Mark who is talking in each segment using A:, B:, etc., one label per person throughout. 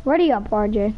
A: Ready up, RJ.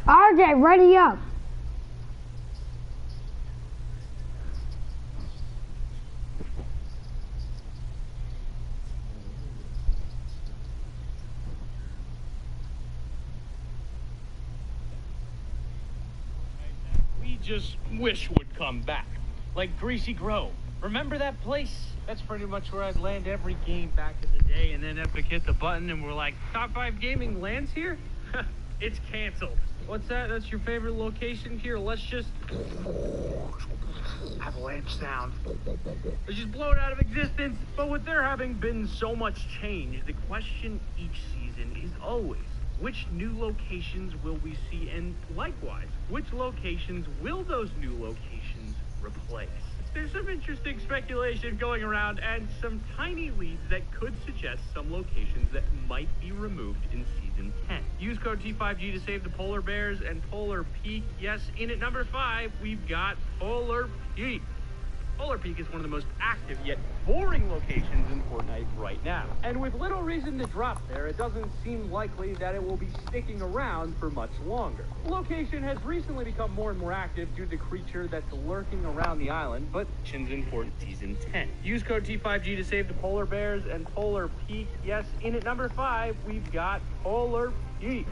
A: RJ, ready up.
B: We just wish would come back. Like Greasy Grove. Remember that place? That's pretty much where I'd land every game back in the day, and then Epic hit the button and we're like, top 5 gaming lands here? It's canceled. What's that? That's your favorite location here? Let's just... avalanche sound. Let's just blow it out of existence. But with there having been so much change, the question each season is always, which new locations will we see? And likewise, which locations will those new locations replace? There's some interesting speculation going around and some tiny leads that could suggest some locations that might be removed in Season 10. Use code T5G to save the Polar Bears and Polar Peak. Yes, in at number 5, we've got Polar Peak. Polar Peak is one of the most active yet boring locations in Fortnite right now. And with little reason to drop there, it doesn't seem likely that it will be sticking around for much longer. The location has recently become more and more active due to the creature that's lurking around the island, but it's important Season 10. Use code T5G to save the Polar Bears and Polar Peak. Yes, in at number 5, we've got Polar Peak.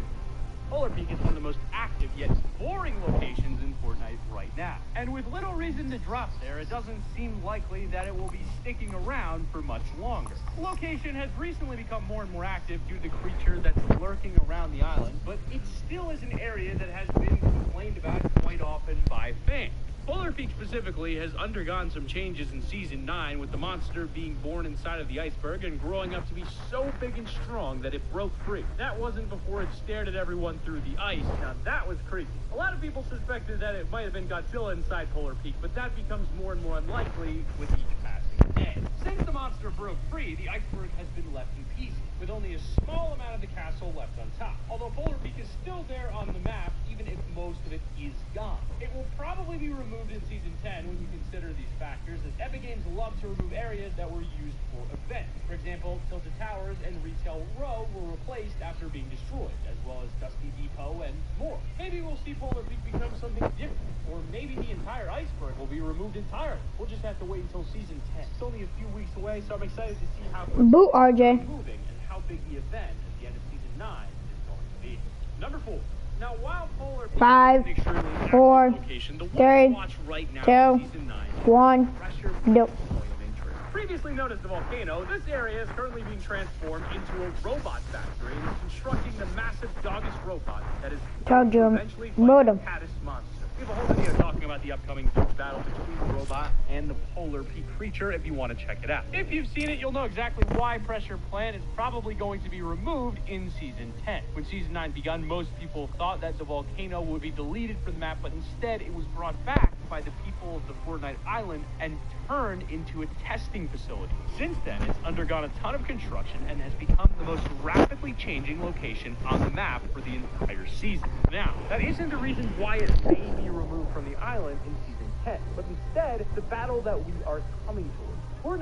B: Polar Peak is one of the most active yet boring locations in Fortnite right now. And with little reason to drop there, it doesn't seem likely that it will be sticking around for much longer. The location has recently become more and more active due to the creature that's lurking around the island, but it still is an area that has been complained about quite often by fans. Polar Peak specifically has undergone some changes in Season 9, with the monster being born inside of the iceberg and growing up to be so big and strong that it broke free. That wasn't before it stared at everyone through the ice. Now that was creepy. A lot of people suspected that it might have been Godzilla inside Polar Peak, but that becomes more and more unlikely with each passing day. Since the monster broke free, the iceberg has been left in pieces, with only a small amount of the castle left on top. Although Polar Peak is still there on the map, even if most of it is gone. It will probably be removed in Season 10 when you consider these factors, as Epic Games love to remove areas that were used for events. For example, Tilted Towers and Retail Row were replaced after being destroyed, as well as Dusty Depot and more. Maybe we'll see Polar Peak become something different, or maybe the entire iceberg will be removed entirely. We'll just have to wait until Season 10. It's only a few weeks away, so I'm excited to see how
A: Boot RJ.
B: moving and how big the event at the end of Season 9 is going to be. Number 4. Now, while Polar Peak
A: 5, 4, 3, 2, 1, nope.
B: Previously known as the volcano, this area is currently being transformed into a robot factory and is constructing the massive doggish robot that is eventually fight the Caddis monster. We have a whole video talking about the upcoming huge battle between the robot and the Polar Peak creature if you want to check it out. If you've seen it, you'll know exactly why Pressure Plant is probably going to be removed in Season 10. When Season 9 begun, most people thought that the volcano would be deleted from the map, but instead it was brought back by the people of the Fortnite Island and turn into a testing facility. Since then, it's undergone a ton of construction and has become the most rapidly changing location on the map for the entire season. Now, that isn't the reason why it may be removed from the island in Season 10, but instead, the battle that we are coming towards.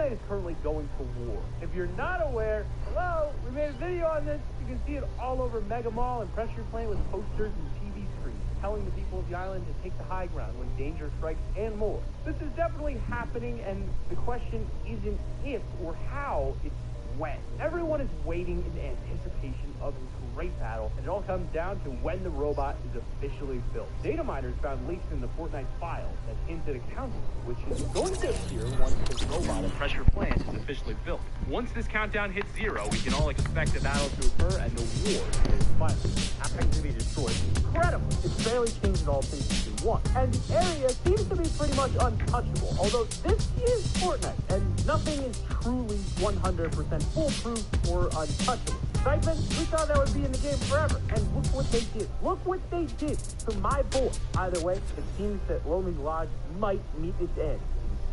B: Fortnite is currently going to war. If you're not aware, hello, we made a video on this. You can see it all over Mega Mall and Pressure Plant with posters and TV screens telling the people of the island to take the high ground when danger strikes and more. This is definitely happening, and the question isn't if or how, it's when. Everyone is waiting in anticipation of this great battle, and it all comes down to when the robot is officially built. Data miners found leaks in the Fortnite files that hinted at countdown, which is going to appear once the robot at Pressure Plant is officially built. Once this countdown hits 0, we can all expect the battle to occur and the war is finally happening to be destroyed. Incredible! It's barely changed at all since Season 1, and the area seems to be pretty much untouchable, although this is Fortnite, and nothing is truly 100% foolproof or untouchable. Excitement, we thought that would be in the game forever, and look what they did. Look what they did to my boy. Either way, it seems that Lonely Lodge might meet its end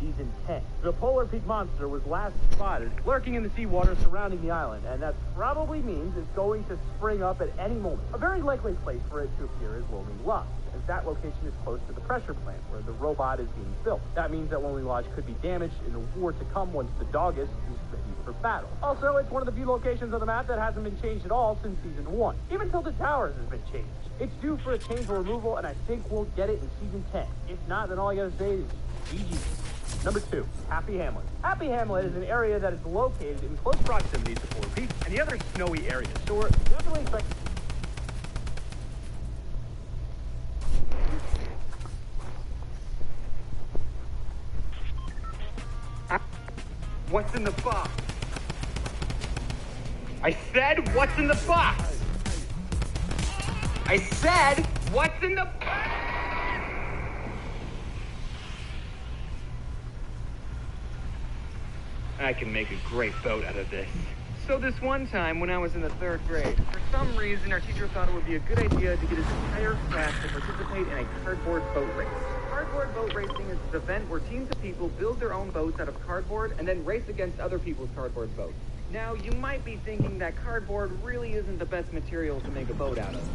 B: in Season 10. The Polar Peak Monster was last spotted lurking in the seawater surrounding the island, and that probably means it's going to spring up at any moment. A very likely place for it to appear is Lonely Lodge, as that location is close to the Pressure Plant, where the robot is being built. That means that Lonely Lodge could be damaged in the war to come once the Doggist is ready for battle. Also, it's one of the few locations on the map that hasn't been changed at all since Season 1. Even Tilted Towers has been changed. It's due for a change or removal, and I think we'll get it in Season 10. If not, then all I gotta say is GG. Number 2, Happy Hamlet. Happy Hamlet is an area that is located in close proximity to Polar Peak and the other snowy areas, so we're definitely expecting. What's in the box? I said, what's in the box? I said, what's in the... I can make a great boat out of this. So this one time when I was in the 3rd grade, for some reason our teacher thought it would be a good idea to get his entire class to participate in a cardboard boat race. Cardboard boat racing is this event where teams of people build their own boats out of cardboard and then race against other people's cardboard boats. Now, you might be thinking that cardboard really isn't the best material to make a boat out of.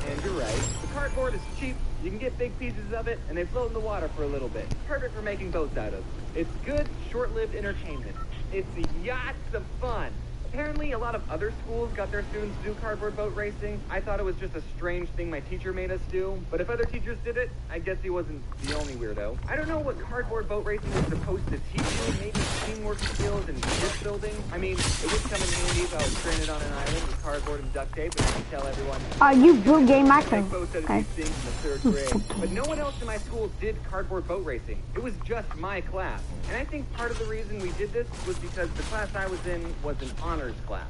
B: And you're right. The cardboard is cheap, you can get big pieces of it, and they float in the water for a little bit. Perfect for making boats out of. It's good, short-lived entertainment. It's yachts of fun. Apparently, a lot of other schools got their students to do cardboard boat racing. I thought it was just a strange thing my teacher made us do, but if other teachers did it, I guess he wasn't the only weirdo. I don't know what cardboard boat racing is supposed to teach you, maybe teamwork skills and ship building. I mean, it would come in handy if I was stranded on an island with cardboard and duct tape, and I could tell everyone...
A: you blue game micro.
B: Okay. Things in the 3rd grade. But no one else in my school did cardboard boat racing. It was just my class. And I think part of the reason we did this was because the class I was in was an honors class.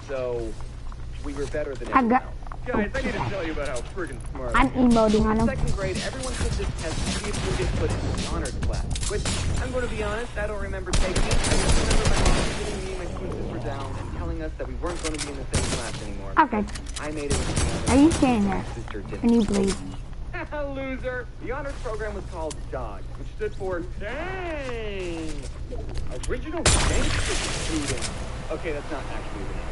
B: So, we were better than everyone else. Guys, I need to tell you about how friggin' smart
A: I'm emoting on him.
B: In 2nd grade, everyone took this test to see if you'll get put into an honors class. Which, I'm going to be honest, I don't remember taking it. I just remember my mom sitting me and my twin sister down and telling us that we weren't going to be in the same class anymore.
A: Okay.
B: I made it.
A: Are you standing there? And you bleed.
B: Loser. The honors program was called Sqauds, which stood for Dang! Original Gangster Student. Okay, that's not actually the name.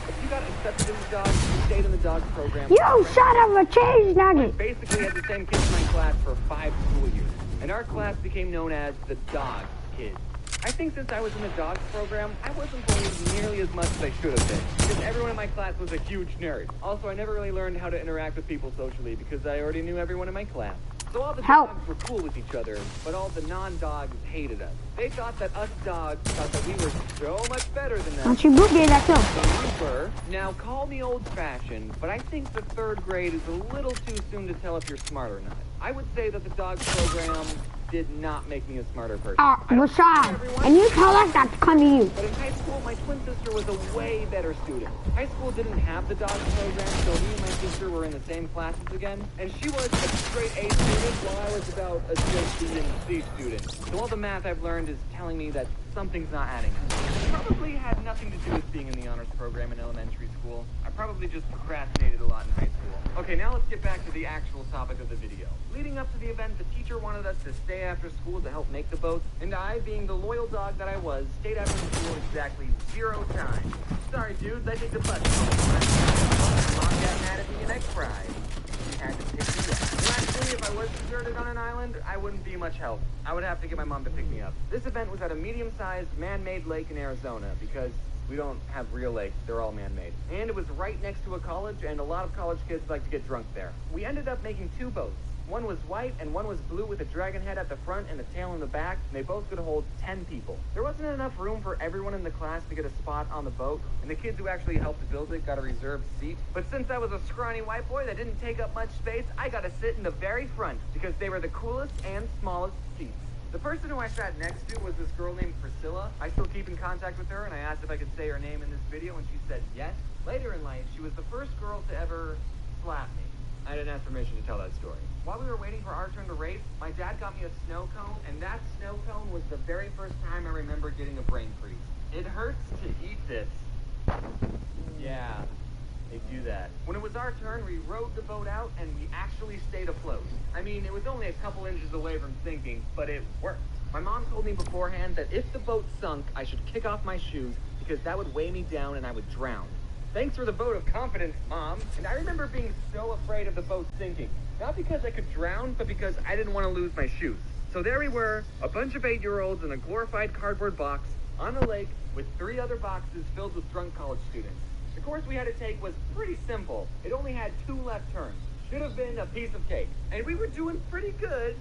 B: If you got accepted in the Dogs, you stayed in the Dogs program.
A: You son of a cheese nugget!
B: I basically had the same kids in my class for 5 school years, and our class became known as the Dogs Kids. I think since I was in the Dogs program, I wasn't bullied nearly as much as I should have been, because everyone in my class was a huge nerd. Also, I never really learned how to interact with people socially, because I already knew everyone in my class. So all the dogs were cool with each other, but all the non-dogs hated us. They thought that us dogs thought that we were so much better than them.
A: Don't you boot me that too?
B: So we were. Now, call me old-fashioned, but I think the 3rd grade is a little too soon to tell if you're smart or not. I would say that the Dogs program did not make me a smarter person.
A: Rashad, and you tell us not to come to you.
B: But in high school, my twin sister was a way better student. High school didn't have the Dogs program, so me and my sister were in the same classes again. And she was a straight A student, while I was about a straight B and C student. So all the math I've learned is telling me that something's not adding up. It probably had nothing to do with being in the honors program in elementary school. I probably just procrastinated a lot in high school. Okay, now let's get back to the actual topic of the video. Leading up to the event, the teacher wanted us to stay after school to help make the boats, and I, being the loyal dog that I was, stayed after school exactly 0 times. Sorry, dudes, I think the bus home. Mom got mad at me and I cried. She had to pick me up. Lastly, if I was deserted on an island, I wouldn't be much help. I would have to get my mom to pick me up. This event was at a medium-sized man-made lake in Arizona because we don't have real lakes, they're all man-made. And it was right next to a college, and a lot of college kids like to get drunk there. We ended up making 2 boats. One was white and one was blue with a dragon head at the front and a tail in the back, and they both could hold 10 people. There wasn't enough room for everyone in the class to get a spot on the boat, and the kids who actually helped to build it got a reserved seat. But since I was a scrawny white boy that didn't take up much space, I got to sit in the very front because they were the coolest and smallest seats. The person who I sat next to was this girl named Priscilla. I still keep in contact with her, and I asked if I could say her name in this video, and she said yes. Later in life, she was the first girl to ever slap me. I didn't ask permission to tell that story. While we were waiting for our turn to race, my dad got me a snow cone, and that snow cone was the very first time I remember getting a brain freeze. It hurts to eat this. Yeah, they do that. When it was our turn, we rowed the boat out, and we actually stayed afloat. I mean, it was only a couple inches away from sinking, but it worked. My mom told me beforehand that if the boat sunk, I should kick off my shoes because that would weigh me down and I would drown. Thanks for the vote of confidence, Mom. And I remember being so afraid of the boat sinking. Not because I could drown, but because I didn't want to lose my shoes. So there we were, a bunch of 8-year-olds in a glorified cardboard box on a lake with 3 other boxes filled with drunk college students. The course we had to take was pretty simple. It only had 2 left turns. Should have been a piece of cake. And we were doing pretty good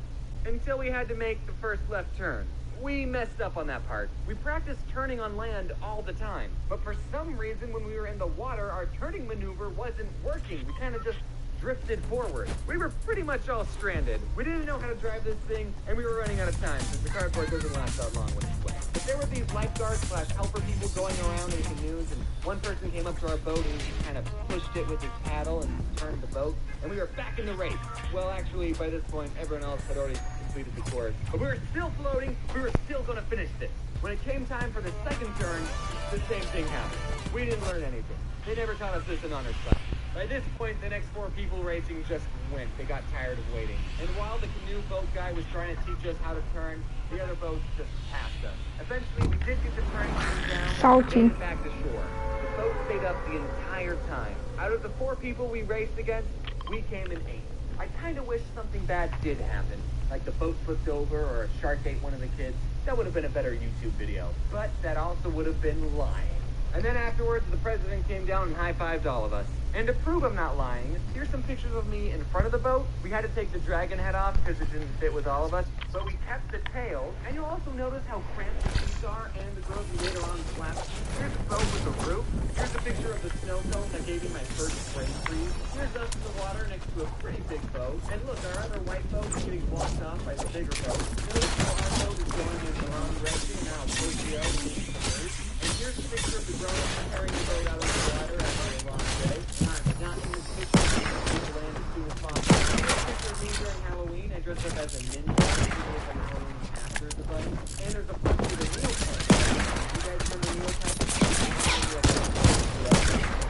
B: until we had to make the first left turn. We messed up on that part. We practiced turning on land all the time. But for some reason, when we were in the water, our turning maneuver wasn't working. We kind of just drifted forward. We were pretty much all stranded. We didn't know how to drive this thing, and we were running out of time since the cardboard doesn't last that long when it's wet. But there were these lifeguards / helper people going around in canoes, and one person came up to our boat and he kind of pushed it with his paddle and turned the boat, and we were back in the race. Well, actually, by this point, everyone else had already completed the course. But we were still floating. We were still going to finish this. When it came time for the second turn, the same thing happened. We didn't learn anything. They never taught us this in honors class. By this point, the next 4 people racing just went. They got tired of waiting. And while the canoe boat guy was trying to teach us how to turn, the other boats just passed us. Eventually, we did get the turning down
A: Salty.
B: and back to shore. The boat stayed up the entire time. Out of the 4 people we raced against, we came in 8th. I kind of wish something bad did happen, like the boat flipped over or a shark ate one of the kids. That would have been a better YouTube video. But that also would have been lying. And then afterwards, the president came down and high-fived all of us. And to prove I'm not lying, here's some pictures of me in front of the boat. We had to take the dragon head off because it didn't fit with all of us, but we kept the tail. And you'll also notice how cramped the seats are and the girls we later on slapped. Here's the boat with the roof. Here's a picture of the snow cone that gave me my first brain freeze. Here's us in the water next to a pretty big boat. And look, our other white boat is getting blocked off by the bigger boat. Notice how our boat is going in the wrong direction and how Tokyo is submerged. And here's a picture of the grown-ups carrying the boat out of the water after a long day. I'm not in this picture. To land as soon as possible. Here's a picture of me during Halloween. I dressed up as a ninja. Like Halloween after the bunny. And there's a picture of the Neopets. You guys remember Neopets?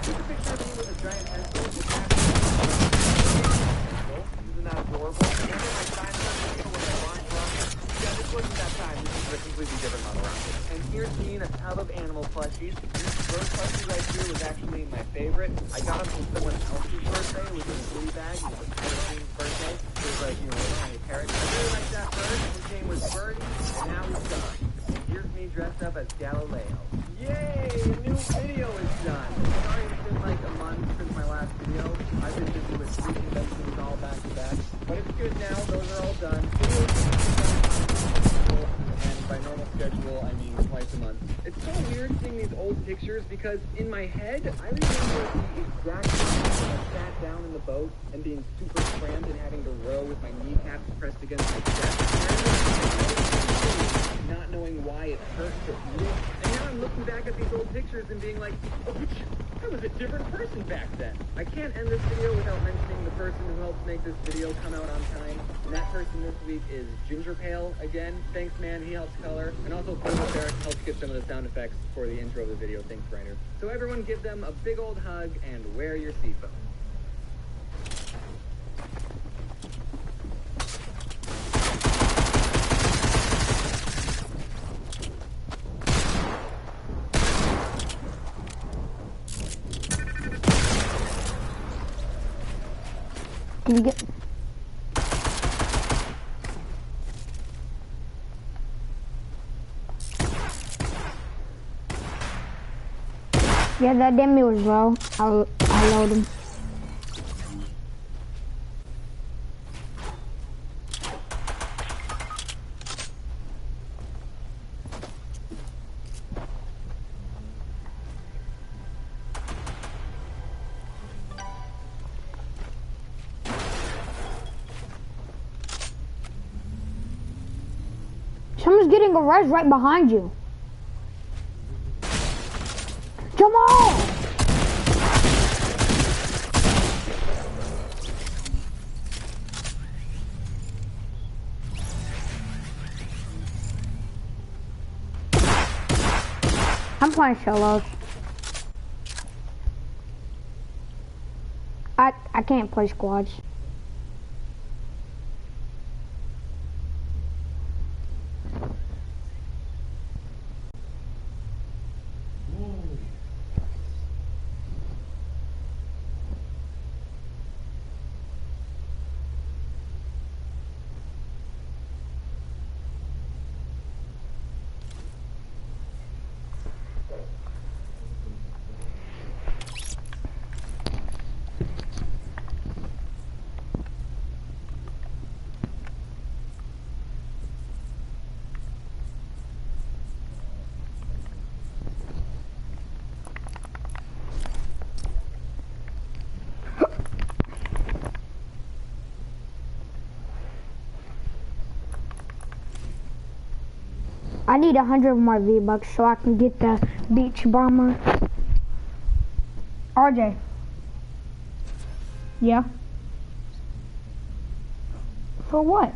B: Here's a picture of me with a giant pencil. Isn't that adorable? And then my science video with a launch rocket. Yeah, this wasn't that time. This is a completely different model rocket. And here's me in a tub of animal plushies. This rose plushie right here was actually my favorite. I got him from someone else's birthday. It was in a goodie bag. It was Halloween's birthday. It was like, you know, a parrot. I really like that bird. His name was Birdie, and now he's gone. And here's me dressed up as Galileo. Yay! A new video is done. Sorry it's been like a month since my last video. I've been busy with 3 conventions all back to back. But it's good now. Those are all done. And by normal schedule, I mean twice a month. It's so weird seeing these old pictures because in my head, I remember the exact time I sat down in the boat and being super cramped and having to row with my kneecaps pressed against my chest. Not knowing why it hurt to eat it. And now I'm imagine looking back at these old pictures and being like, oh, I was a different person back then. I can't end this video without mentioning the person who helped make this video come out on time. And that person this week is Ginger Pale. Again, thanks, man. He helps color. And also, Philip Eric helps get some of the sound effects for the intro of the video. Thanks, Reiner. So everyone give them a big old hug and wear your seatbelt.
A: Can you get... Yeah, that demi was low. I'll load him. Someone's getting a res right behind you. Jamal! I'm playing solos. I can't play squads. I need 100 more V-Bucks so I can get the beach bomber. RJ. Yeah? For what?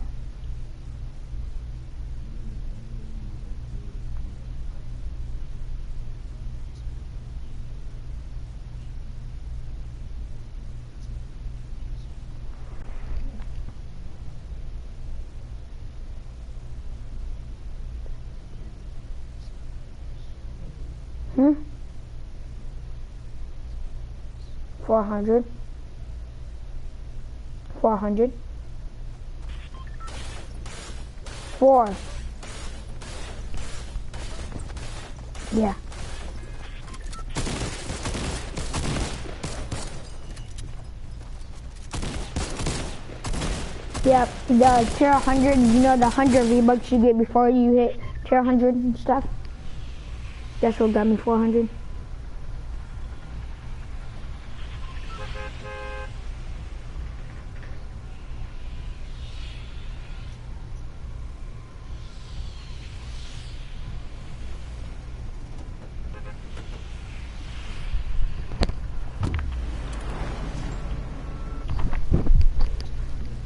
A: Hmm? 400. 400. 4. Yeah. Yep, the tier 100, you know the 100 V-Bucks you get before you hit tier 100 and stuff? That's what got me 400.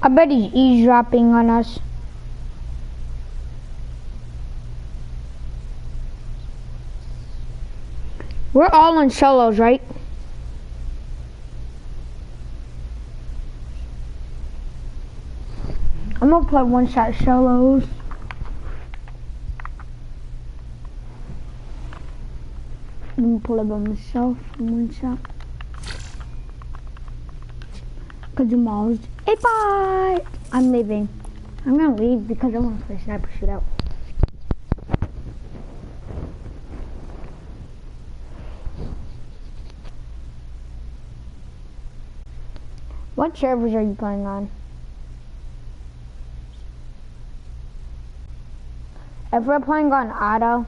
A: I bet he's eavesdropping on us. We're all in solos, right? I'm gonna play one-shot solos. I'm gonna play by myself in one shot. Cause Jamal's, hey bye! I'm leaving. I'm gonna leave because I wanna play sniper shootout. What servers are you playing on? If we're playing on auto,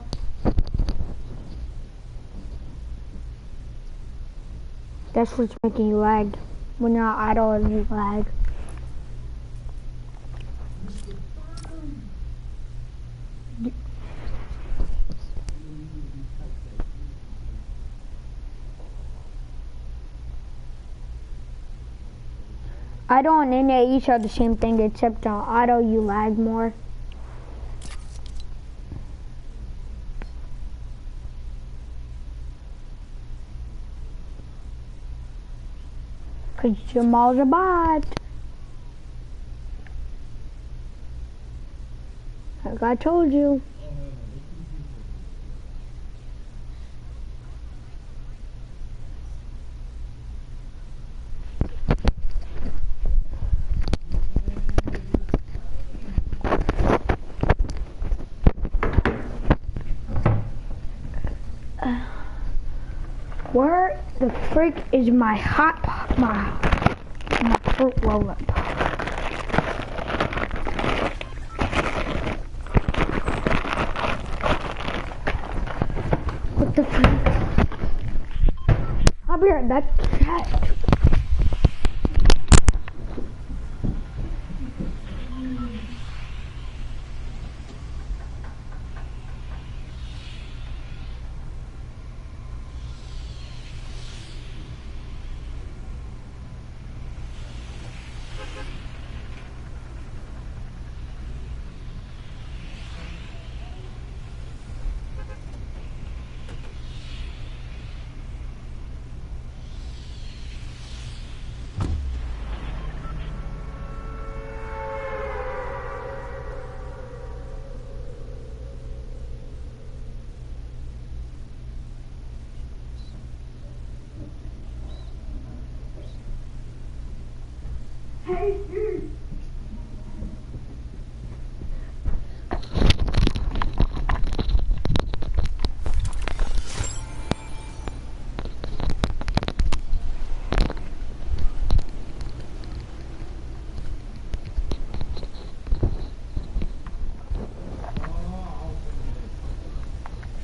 A: that's what's making you lag. When you're on auto, you lag. Auto and innate each are the same thing, except on auto you lag more. Cause Jamal's a bot. Like I told you. Where the frick is my hot pot, my fruit roll-up? What the frick? I'll be right back. Chat. Hey, dude.